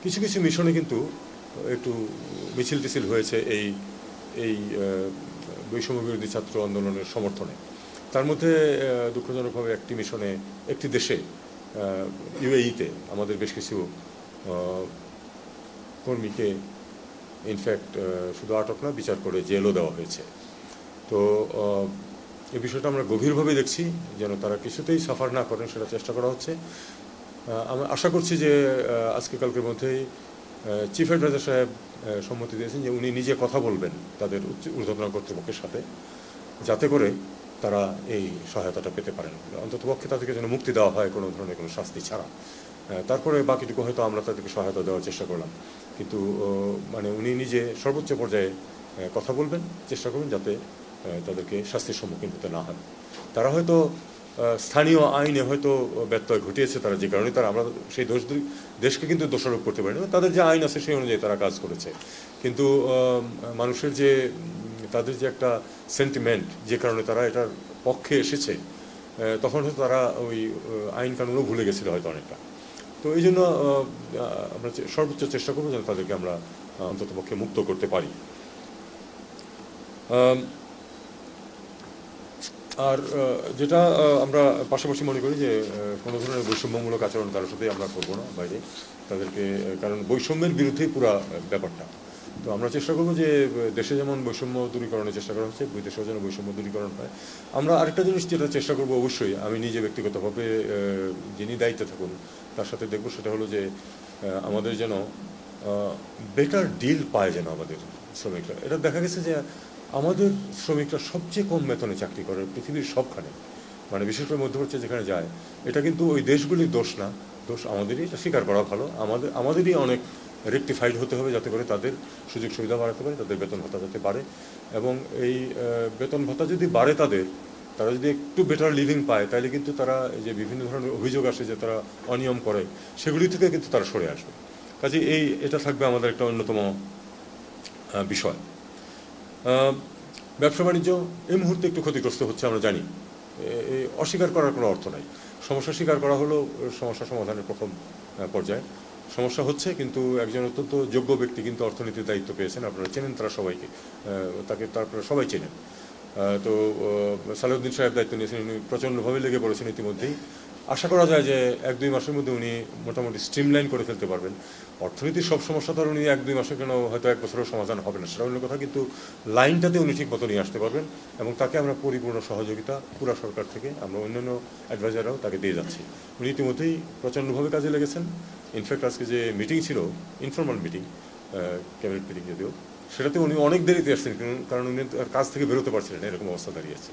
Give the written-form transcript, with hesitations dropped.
কিছু কিছু মিশনে কিন্তু একটু মিছিল টিছিল হয়েছে এই এই বৈষম্য বিরোধী ছাত্র আন্দোলনের সমর্থনে। তার মধ্যে দুঃখজনকভাবে একটি মিশনে, একটি দেশে, ইউএইতে আমাদের বেশ কিছু কর্মীকে ইনফ্যাক্ট শুধু আটক না, বিচার করে জেলও দেওয়া হয়েছে। তো এই বিষয়টা আমরা গভীরভাবে দেখছি, যেন তারা কিছুতেই সাফার না করেন সেটা চেষ্টা করা হচ্ছে। আমরা আশা করছি যে আজকে কালকের মধ্যেই চিফ অ্যাডভাইজার সাহেব সম্মতি দিয়েছেন যে উনি নিজে কথা বলবেন তাদের ঊর্ধ্বতন কর্তৃপক্ষের সাথে, যাতে করে তারা এই সহায়তাটা পেতে পারেন। অন্ততপক্ষে তাদেরকে যেন মুক্তি দেওয়া হয় কোনো ধরনের কোনো শাস্তি ছাড়া। তারপরে বাকিটুকু হয়তো আমরা তাদেরকে সহায়তা দেওয়ার চেষ্টা করলাম, কিন্তু মানে উনি নিজে সর্বোচ্চ পর্যায়ে কথা বলবেন, চেষ্টা করবেন যাতে তাদেরকে শাস্তির সম্মুখীন হতে না হয়। তারা হয়তো স্থানীয় আইনে হয়তো ব্যত্যয় ঘটিয়েছে, তারা যে কারণে তারা, আমরা সেই দেশকে কিন্তু দোষারোপ করতে পারি না, তাদের যে আইন আছে সেই অনুযায়ী তারা কাজ করেছে। কিন্তু মানুষের যে তাদের যে একটা সেন্টিমেন্ট, যে কারণে তারা এটার পক্ষে এসেছে, তখন হয়তো তারা ওই আইন কানুনও ভুলে গেছিল হয়তো অনেকটা। তো এই জন্য আমরা সর্বোচ্চ চেষ্টা করবো যেন তাদেরকে আমরা অন্ততপক্ষে মুক্ত করতে পারি। আর যেটা আমরা পাশাপাশি মনে করি যে কোনো ধরনের বৈষম্যমূলক আচরণ কারোর সাথেই আমরা করবো না বাইরে তাদেরকে, কারণ বৈষম্যের বিরুদ্ধেই পুরা ব্যাপারটা। তো আমরা চেষ্টা করবো যে দেশে যেমন বৈষম্য দূরীকরণের চেষ্টা করা হচ্ছে, বিদেশেও যেন বৈষম্য দূরীকরণ হয়। আমরা আরেকটা জিনিস যেটা চেষ্টা করবো, অবশ্যই আমি নিজে ব্যক্তিগতভাবে যিনি দায়িত্বে থাকুন তার সাথে দেখবো, সেটা হলো যে আমাদের যেন বেটার ডিল পায় যেন আমাদের শ্রমিকরা। এটা দেখা গেছে যে আমাদের শ্রমিকরা সবচেয়ে কম বেতনে চাকরি করে পৃথিবীর সবখানে, মানে বিশেষ করে মধ্যপ্রাচ্যে যেখানে যায়। এটা কিন্তু ওই দেশগুলির দোষ না, দোষ আমাদেরই, এটা স্বীকার করা ভালো। আমাদেরই অনেক রেকটিফাইড হতে হবে যাতে করে তাদের সুযোগ সুবিধা বাড়াতে পারে, তাদের বেতন ভাতা যাতে বাড়ে। এবং এই বেতন ভাতা যদি বাড়ে তারা যদি একটু বেটার লিভিং পায়, তাহলে কিন্তু তারা যে বিভিন্ন ধরনের অভিযোগ আসে যে তারা অনিয়ম করে, সেগুলি থেকে কিন্তু তারা সরে আসবে। কাজে এটা থাকবে আমাদের একটা অন্যতম বিষয়। ব্যবসা বাণিজ্য এই মুহূর্তে একটু ক্ষতিগ্রস্ত হচ্ছে, আমরা জানি। অস্বীকার করার কোনো অর্থ নাই। সমস্যা স্বীকার করা হলো সমস্যা সমাধানের প্রথম পর্যায়ে। সমস্যা হচ্ছে, কিন্তু একজন অত্যন্ত যোগ্য ব্যক্তি কিন্তু অর্থনীতির দায়িত্ব পেয়েছেন, আপনারা চেনেন তারা সবাইকে, তারপরে সবাই চেনেন। তো সালাউদ্দিন সাহেব দায়িত্ব নিয়েছেন, উনি প্রচণ্ডভাবে লেগে পড়েছেন ইতিমধ্যেই। আশা করা যায় যে 1-2 মাসের মধ্যে উনি মোটামুটি স্ট্রিমলাইন করে ফেলতে পারবেন। অর্থনীতির সব সমস্যা তো উনি 1-2 মাসে কেন, হয়তো 1 বছরেও সমাধান হবে না, সেটা অন্য কথা, কিন্তু লাইনটাতে উনি ঠিক মতো নিয়ে আসতে পারবেন। এবং তাকে আমরা পরিপূর্ণ সহযোগিতা পুরা সরকার থেকে, আমরা অন্যান্য অ্যাডভাইজাররাও তাকে দিয়ে যাচ্ছি। উনি ইতিমধ্যেই প্রচণ্ডভাবে কাজে লেগেছেন। ইনফ্যাক্ট আজকে যে মিটিং ছিল, ইনফর্মাল মিটিং, ক্যাবিনেট মিটিং যদিও, সেটাতে উনি অনেক দেরিতে আসছেন, কারণ উনি কাজ থেকে বেরোতে পারছিলেন, এরকম অবস্থা দাঁড়িয়েছে।